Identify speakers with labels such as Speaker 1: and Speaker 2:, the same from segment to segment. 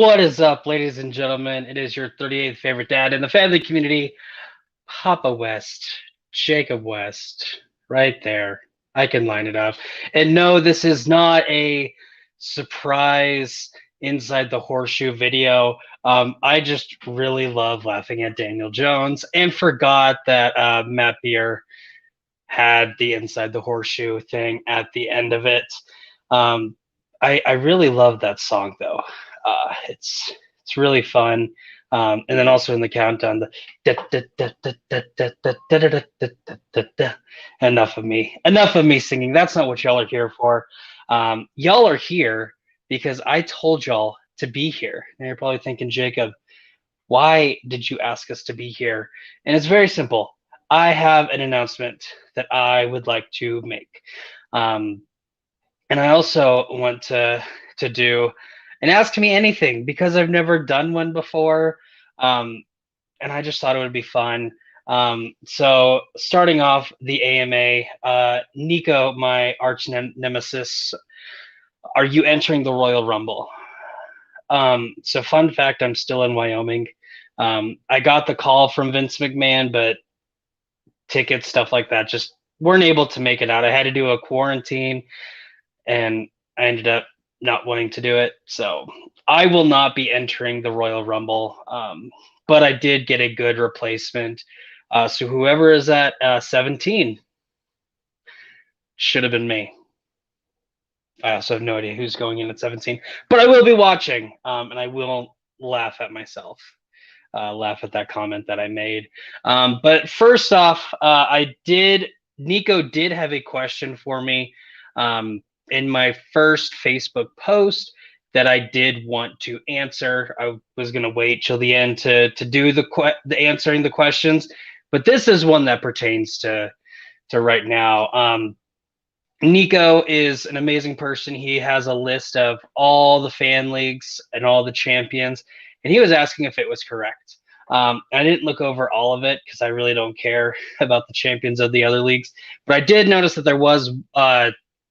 Speaker 1: What is up, ladies and gentlemen? It is your 38th favorite dad in the family community, Papa West, Jacob West, right there. I can line it up. And no, this is not a surprise inside the horseshoe video. I just really love laughing at Daniel Jones and forgot that Matt Beer had the inside the horseshoe thing at the end of it. I really love that song though. It's really fun. And then also in the countdown, enough of me singing. That's not what y'all are here for. Y'all are here because I told y'all to be here. And you're probably thinking, Jacob, why did you ask us to be here? And it's very simple. I have an announcement that I would like to make. And I also want to do an Ask Me Anything because I've never done one before. And I just thought it would be fun. So starting off the AMA, Nico, my arch nemesis, are you entering the Royal Rumble? So fun fact, I'm still in Wyoming. I got the call from Vince McMahon, but tickets, stuff like that, just weren't able to make it out. I had to do a quarantine and I ended up not wanting to do it. So I will not be entering the Royal Rumble. But I did get a good replacement. So whoever is at 17 should have been me. I also have no idea who's going in at 17, but I will be watching, and I will laugh at myself, laugh at that comment that I made. But first off, Nico did have a question for me in my first Facebook post that I did want to answer. I was going to wait till the end to do the answering the questions, but this is one that pertains to right now. Nico is an amazing person. He has a list of all the fan leagues and all the champions, and he was asking if it was correct. I didn't look over all of it because I really don't care about the champions of the other leagues, but I did notice that there was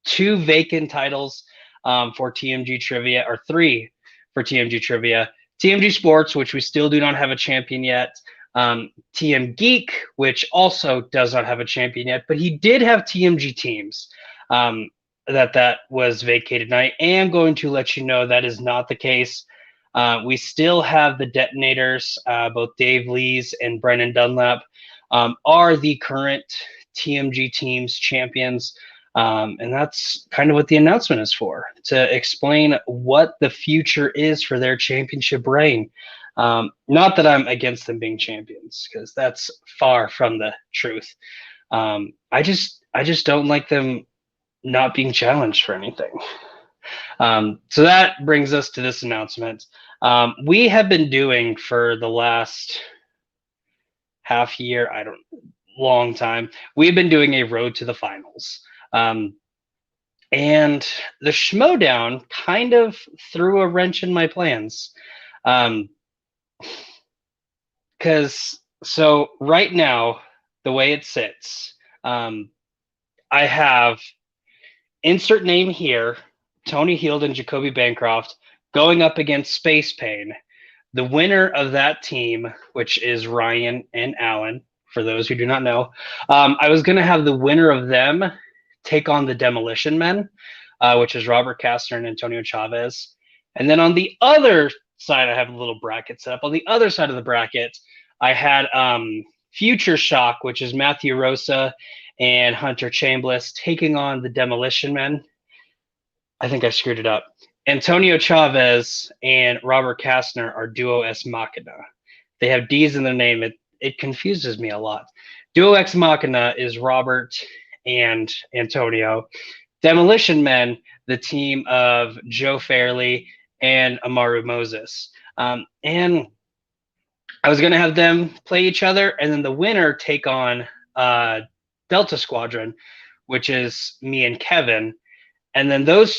Speaker 1: 2 vacant titles for TMG Trivia, or 3 for TMG Trivia. TMG Sports, which we still do not have a champion yet. TM Geek, which also does not have a champion yet, but he did have TMG Teams. That was vacated. And I am going to let you know that is not the case. We still have the Detonators, both Dave Lees and Brennan Dunlap are the current TMG Teams champions. And that's kind of what the announcement is for, to explain what the future is for their championship reign. Not that I'm against them being champions, because that's far from the truth. I just don't like them not being challenged for anything. So that brings us to this announcement. We have been doing for the last half year, long time, we've been doing a road to the finals. And the Schmodown kind of threw a wrench in my plans. So right now, the way it sits, I have insert name here, Tony Heald and Jacoby Bancroft going up against Space Pain. The winner of that team, which is Ryan and Alan, for those who do not know, I was going to have the winner of them take on the Demolition Men, which is Robert Castner and Antonio Chavez. And then on the other side, I have a little bracket set up. On the other side of the bracket, I had Future Shock, which is Matthew Rosa and Hunter Chambliss taking on the Demolition Men. I think I screwed it up. Antonio Chavez and Robert Castner are Duo Ex Machina. They have D's in their name. It confuses me a lot. Duo Ex Machina is Robert and Antonio. Demolition Men, the team of Joe Fairley and Amaru Moses. And I was going to have them play each other, and then the winner take on Delta Squadron, which is me and Kevin. And then the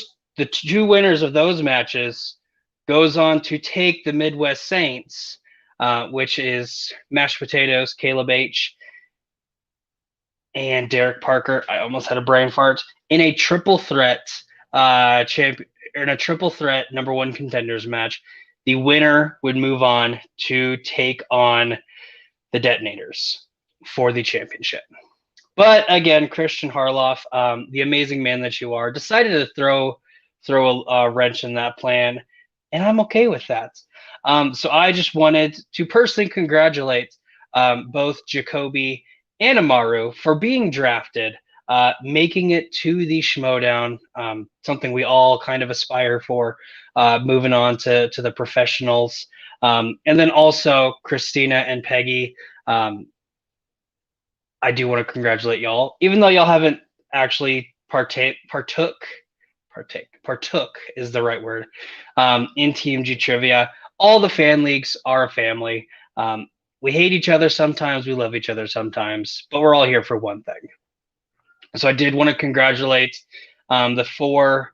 Speaker 1: 2 winners of those matches goes on to take the Midwest Saints, which is Mashed Potatoes, Caleb H., and Derek Parker. I almost had a brain fart, in a triple threat number 1 contenders match. the winner would move on to take on the Detonators for the championship. But again, Christian Harloff, the amazing man that you are, decided to throw a wrench in that plan, and I'm okay with that. So I just wanted to personally congratulate both Jacoby and Amaru for being drafted, making it to the Schmodown, something we all kind of aspire for, moving on to the professionals. And then also Christina and Peggy. I do want to congratulate y'all, even though y'all haven't actually partook is the right word, in TMG trivia. All the fan leagues are a family. We hate each other sometimes, we love each other sometimes, but we're all here for one thing. So I did want to congratulate the four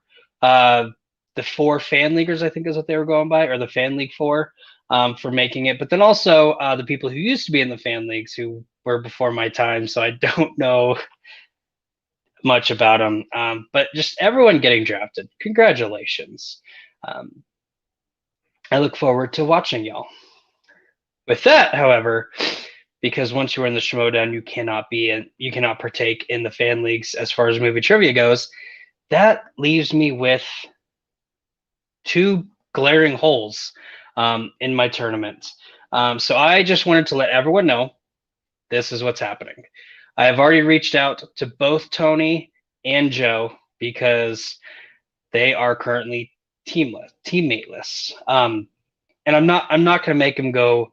Speaker 1: fan leaguers, I think is what they were going by, or the fan league four, for making it. But then also the people who used to be in the fan leagues who were before my time, so I don't know much about them. But just everyone getting drafted, congratulations. I look forward to watching y'all. With that, however, because once you are in the Schmodown, you cannot partake in the fan leagues as far as movie trivia goes. That leaves me with two glaring holes in my tournament. So I just wanted to let everyone know this is what's happening. I have already reached out to both Tony and Joe because they are currently teammateless. And I'm not going to make them go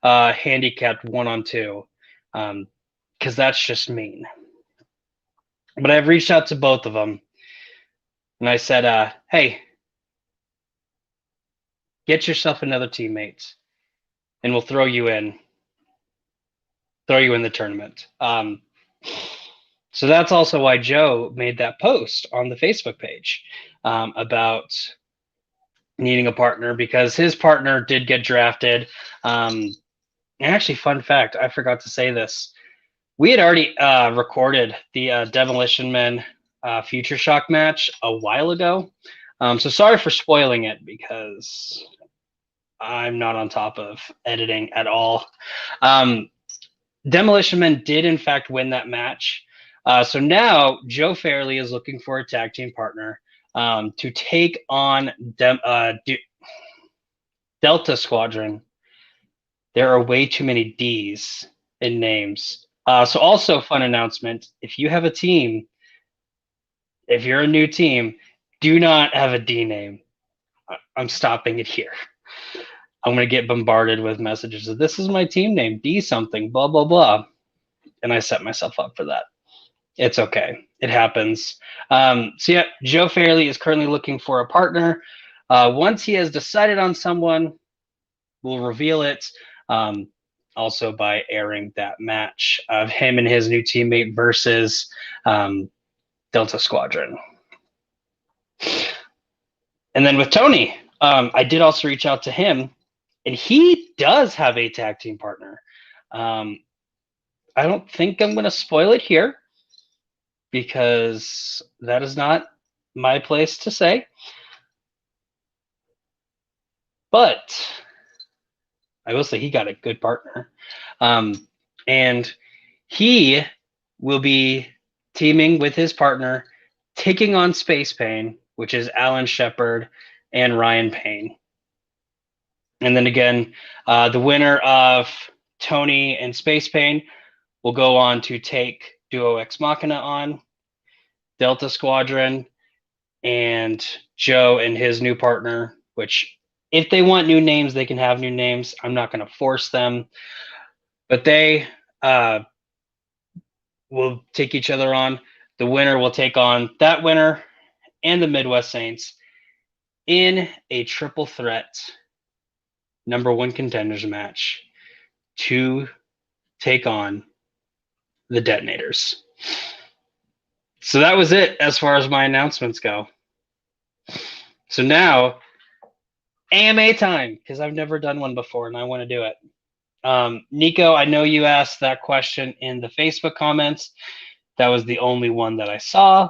Speaker 1: handicapped 1-on-2 because that's just mean. But I've reached out to both of them and I said, hey, get yourself another teammate and we'll throw you in the tournament. So that's also why Joe made that post on the Facebook page about needing a partner, because his partner did get drafted. And actually, fun fact, I forgot to say this. We had already recorded the Demolition Men Future Shock match a while ago. So sorry for spoiling it because I'm not on top of editing at all. Demolition Men did, in fact, win that match. So now Joe Fairley is looking for a tag team partner to take on Delta Squadron. There are way too many D's in names. So also, fun announcement, if you have a team, if you're a new team, do not have a D name. I'm stopping it here. I'm going to get bombarded with messages of this is my team name, D something, blah, blah, blah. And I set myself up for that. It's okay. It happens. So yeah, Joe Fairley is currently looking for a partner. Once he has decided on someone, we'll reveal it. Also by airing that match of him and his new teammate versus Delta Squadron. And then with Tony, I did also reach out to him, and he does have a tag team partner. I don't think I'm going to spoil it here because that is not my place to say. But I will say he got a good partner. And he will be teaming with his partner, taking on Space Pain, which is Alan Shepard and Ryan Payne. And then again, the winner of Tony and Space Pain will go on to take Duo Ex Machina on, Delta Squadron, and Joe and his new partner, which if they want new names, they can have new names. I'm not going to force them. But they will take each other on. The winner will take on that winner and the Midwest Saints in a triple threat #1 contenders match to take on the Detonators. So that was it as far as my announcements go. So now, AMA time, because I've never done one before and I want to do it. Nico, I know you asked that question in the Facebook comments. That was the only one that I saw.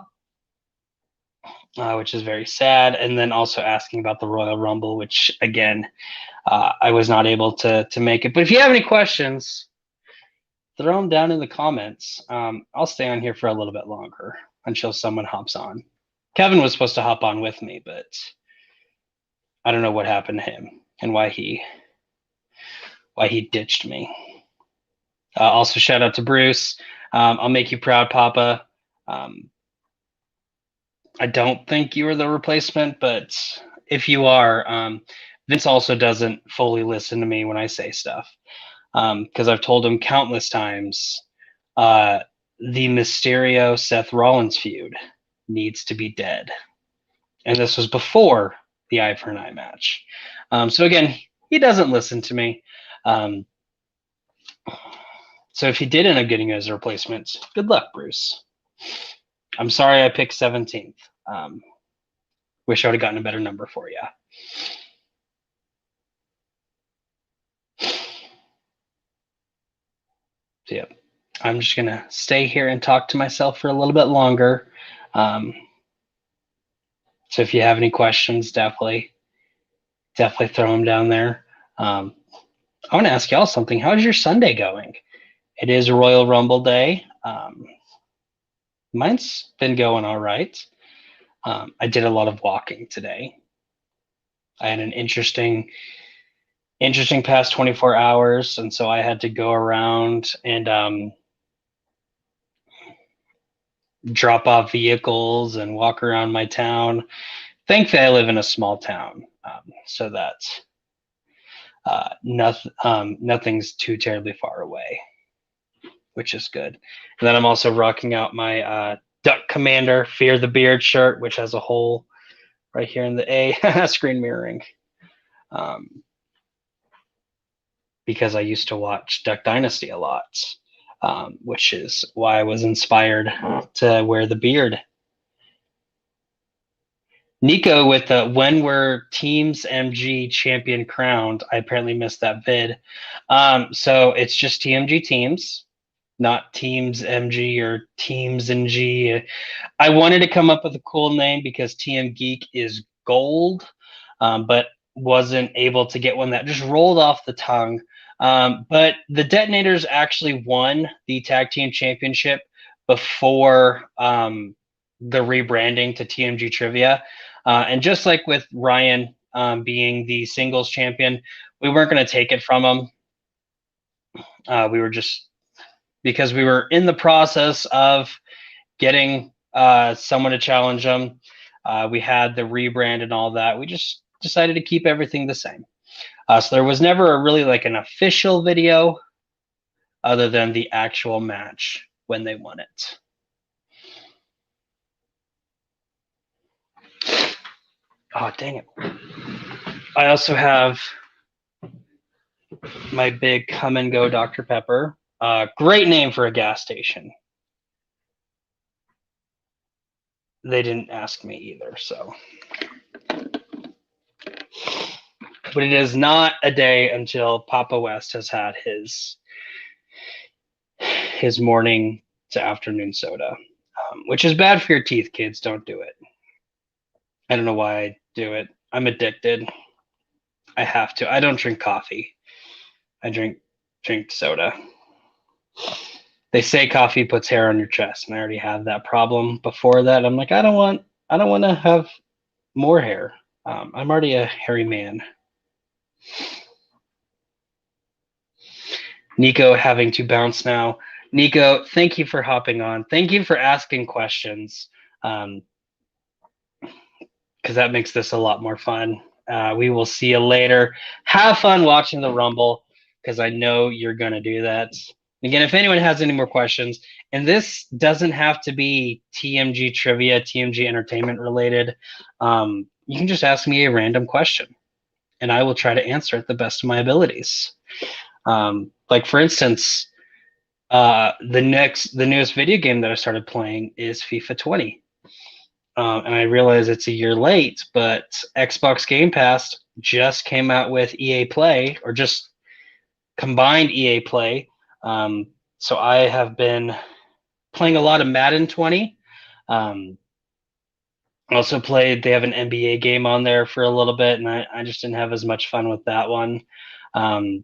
Speaker 1: which is very sad. And then also asking about the Royal Rumble, which again, I was not able to make it. But if you have any questions, throw them down in the comments. I'll stay on here for a little bit longer until someone hops on. Kevin was supposed to hop on with me, but I don't know what happened to him and why he ditched me. Also, shout out to Bruce. I'll make you proud, Papa. I don't think you are the replacement, but if you are, Vince also doesn't fully listen to me when I say stuff, because I've told him countless times the Mysterio Seth Rollins feud needs to be dead, and this was before the eye for an eye match. So again, he doesn't listen to me. So if he did end up getting you as a replacement, good luck, Bruce. I'm sorry I picked 17th. Wish I would have gotten a better number for you. So, yeah, I'm just going to stay here and talk to myself for a little bit longer. So if you have any questions, definitely throw them down there. I want to ask y'all something. How's your Sunday going? It is Royal Rumble Day. Mine's been going all right. I did a lot of walking today. I had an interesting past 24 hours, and so I had to go around and drop off vehicles and walk around my town. Thankfully, I live in a small town, so that nothing's too terribly far away, which is good. And then I'm also rocking out my Duck Commander Fear the Beard shirt, which has a hole right here in the A. Screen mirroring. Because I used to watch Duck Dynasty a lot, which is why I was inspired to wear the beard. Nico with the when were Teams MG champion crowned? I apparently missed that vid. So it's just TMG Teams, not Teams MG or Teams NG. I wanted to come up with a cool name because TM Geek is gold, but wasn't able to get one that just rolled off the tongue. But the Detonators actually won the tag team championship before the rebranding to TMG Trivia. And just like with Ryan being the singles champion, we weren't going to take it from him. We were just, because we were in the process of getting someone to challenge him. We had the rebrand and all that. We just decided to keep everything the same. So there was never really like an official video other than the actual match when they won it. Oh, dang it. I also have my big Come and Go Dr. Pepper. Great name for a gas station. They didn't ask me either, so. But it is not a day until Papa West has had his morning to afternoon soda, which is bad for your teeth, kids. Don't do it. I don't know why I do it. I'm addicted. I have to. I don't drink coffee. I drink soda. They say coffee puts hair on your chest, and I already have that problem before that. I'm like, I don't want to have more hair. I'm already a hairy man. Nico having to bounce now. Nico, thank you for hopping on. Thank you for asking questions, because that makes this a lot more fun. We will see you later. Have fun watching the Rumble, because I know you're going to do that. Again, if anyone has any more questions, and this doesn't have to be TMG trivia, TMG entertainment related, you can just ask me a random question, and I will try to answer it the best of my abilities. Like for instance, the newest video game that I started playing is FIFA 20. And I realize it's a year late, but Xbox Game Pass just came out with EA Play, or just combined EA Play. So I have been playing a lot of Madden 20. Also played, they have an NBA game on there for a little bit, and I just didn't have as much fun with that one. Played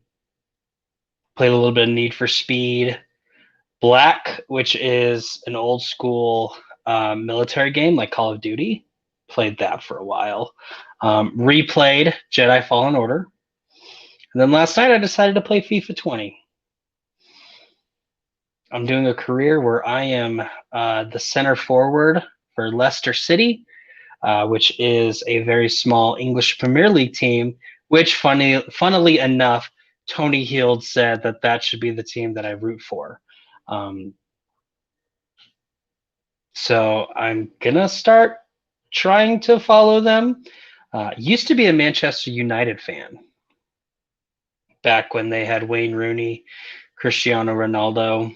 Speaker 1: a little bit of Need for Speed. Black, which is an old school military game like Call of Duty. Played that for a while. Replayed Jedi Fallen Order. And then last night I decided to play FIFA 20. I'm doing a career where I am the center forward for Leicester City, which is a very small English Premier League team, which funnily enough, Tony Heald said that should be the team that I root for. So I'm going to start trying to follow them. Used to be a Manchester United fan back when they had Wayne Rooney, Cristiano Ronaldo.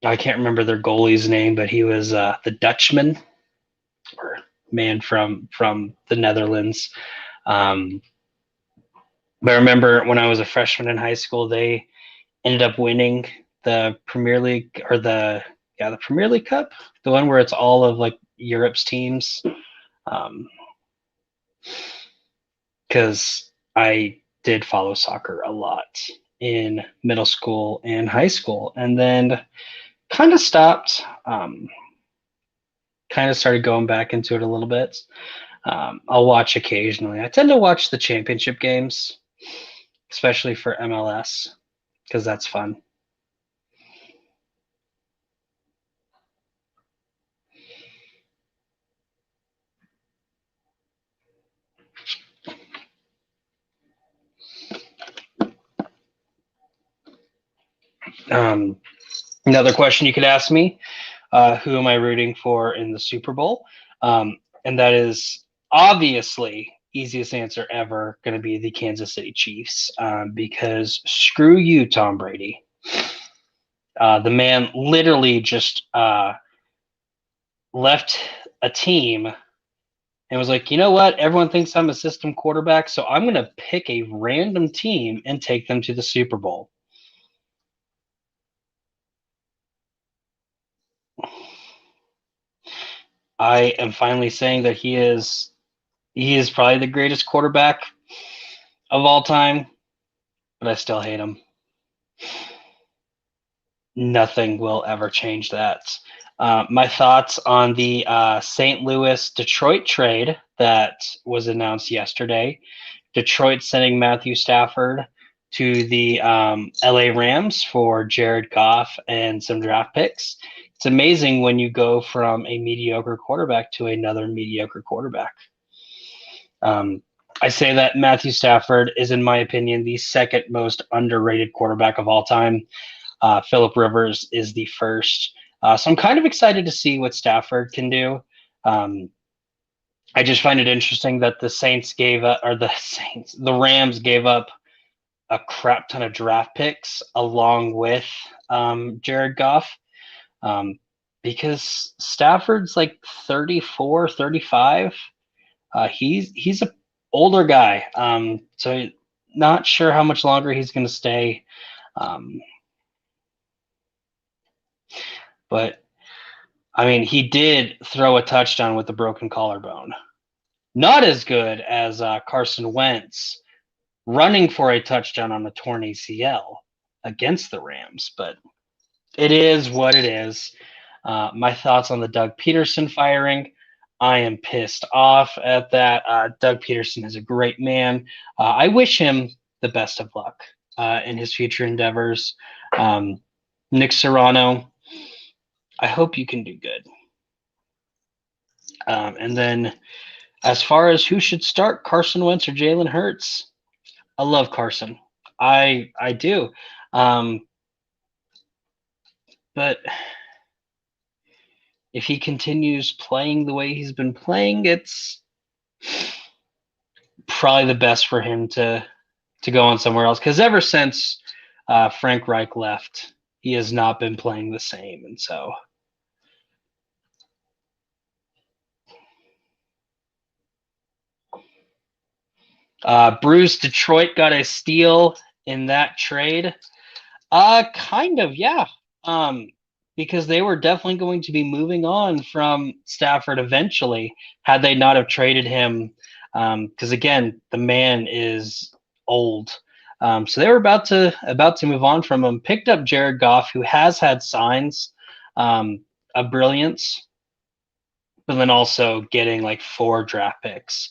Speaker 1: I can't remember their goalie's name, but he was the Dutchman, or man from the Netherlands. But I remember when I was a freshman in high school, they ended up winning the Premier League, or the Premier League Cup, the one where it's all of like Europe's teams. Because I did follow soccer a lot in middle school and high school, and then kind of stopped. Kind of started going back into it a little bit. I'll watch occasionally. I tend to watch the championship games, especially for MLS, because that's fun. Another question you could ask me, who am I rooting for in the Super Bowl? And that is obviously easiest answer ever going to be the Kansas City Chiefs, because screw you, Tom Brady. The man literally just left a team and was like, you know what? Everyone thinks I'm a system quarterback, so I'm going to pick a random team and take them to the Super Bowl. I am finally saying that he is probably the greatest quarterback of all time, but I still hate him. Nothing will ever change that. My thoughts on the St. Louis Detroit trade that was announced yesterday. Detroit sending Matthew Stafford to the LA Rams for Jared Goff and some draft picks. It's amazing when you go from a mediocre quarterback to another mediocre quarterback. I say that Matthew Stafford is, in my opinion, the second most underrated quarterback of all time. Philip Rivers is the first. So I'm kind of excited to see what Stafford can do. I just find it interesting that the Rams gave up a crap ton of draft picks along with Jared Goff, because Stafford's like 34, 35. He's a older guy, so not sure how much longer he's going to stay. But I mean, he did throw a touchdown with a broken collarbone. Not as good as Carson Wentz running for a touchdown on a torn ACL against the Rams, but it is what it is. My thoughts on the Doug Peterson firing. I am pissed off at that. Doug Peterson is a great man. I wish him the best of luck in his future endeavors. Nick Serrano, I hope you can do good. And then as far as who should start, Carson Wentz or Jalen Hurts, I love Carson. I do. But if he continues playing the way he's been playing, it's probably the best for him to go on somewhere else. Because ever since Frank Reich left, he has not been playing the same. And so Bruce, Detroit got a steal in that trade. Kind of, yeah. because they were definitely going to be moving on from Stafford eventually had they not have traded him. Because again, the man is old. So they were about to move on from him. Picked up Jared Goff, who has had signs of brilliance, but then also getting like 4 draft picks.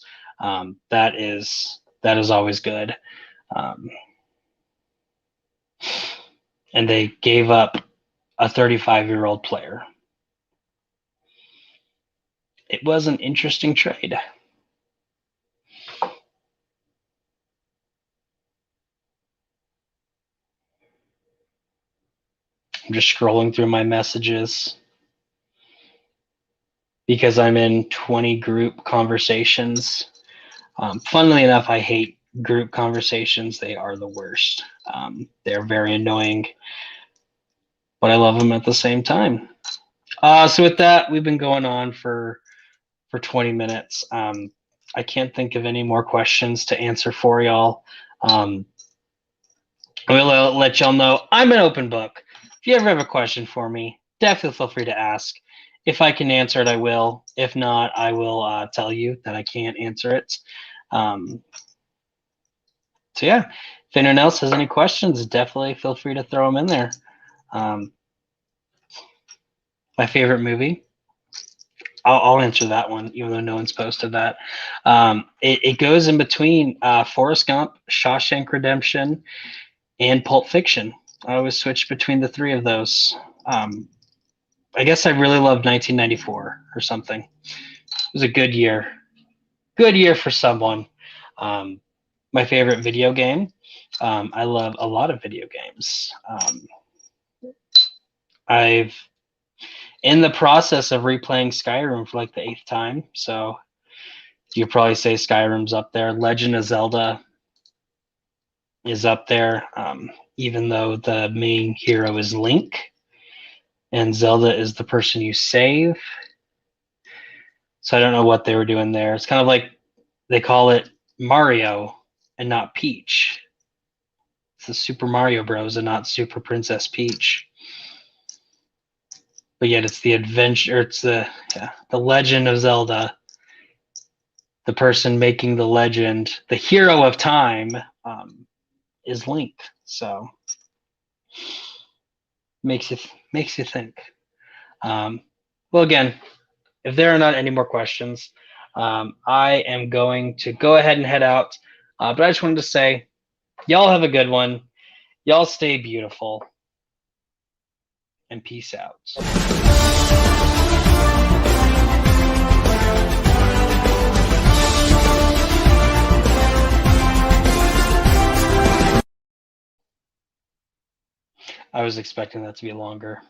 Speaker 1: That is always good. And they gave up a 35-year-old player. It was an interesting trade. I'm just scrolling through my messages because I'm in 20 group conversations. Funnily enough, I hate group conversations. They are the worst. They're very annoying, but I love them at the same time. So with that, we've been going on for 20 minutes. I can't think of any more questions to answer for y'all. I will let y'all know I'm an open book. If you ever have a question for me, definitely feel free to ask. If I can answer it, I will. If not, I will tell you that I can't answer it. So yeah, if anyone else has any questions, definitely feel free to throw them in there. My favorite movie, I'll answer that one, even though no one's posted that. It goes in between Forrest Gump, Shawshank Redemption, and Pulp Fiction. I always switch between the 3 of those. I guess I really loved 1994 or something. It was a good year. Good year for someone. My favorite video game. I love a lot of video games. I've in the process of replaying Skyrim for like the 8th time. So you probably say Skyrim's up there. Legend of Zelda is up there, even though the main hero is Link and Zelda is the person you save. So I don't know what they were doing there. It's kind of like they call it Mario and not Peach. It's the Super Mario Bros. And not Super Princess Peach. But yet it's the adventure. It's the Legend of Zelda. The person making the legend, the hero of time, is Link. So makes you think. Well, again, if there are not any more questions, I am going to go ahead and head out. But I just wanted to say, y'all have a good one. Y'all stay beautiful. And peace out. I was expecting that to be longer.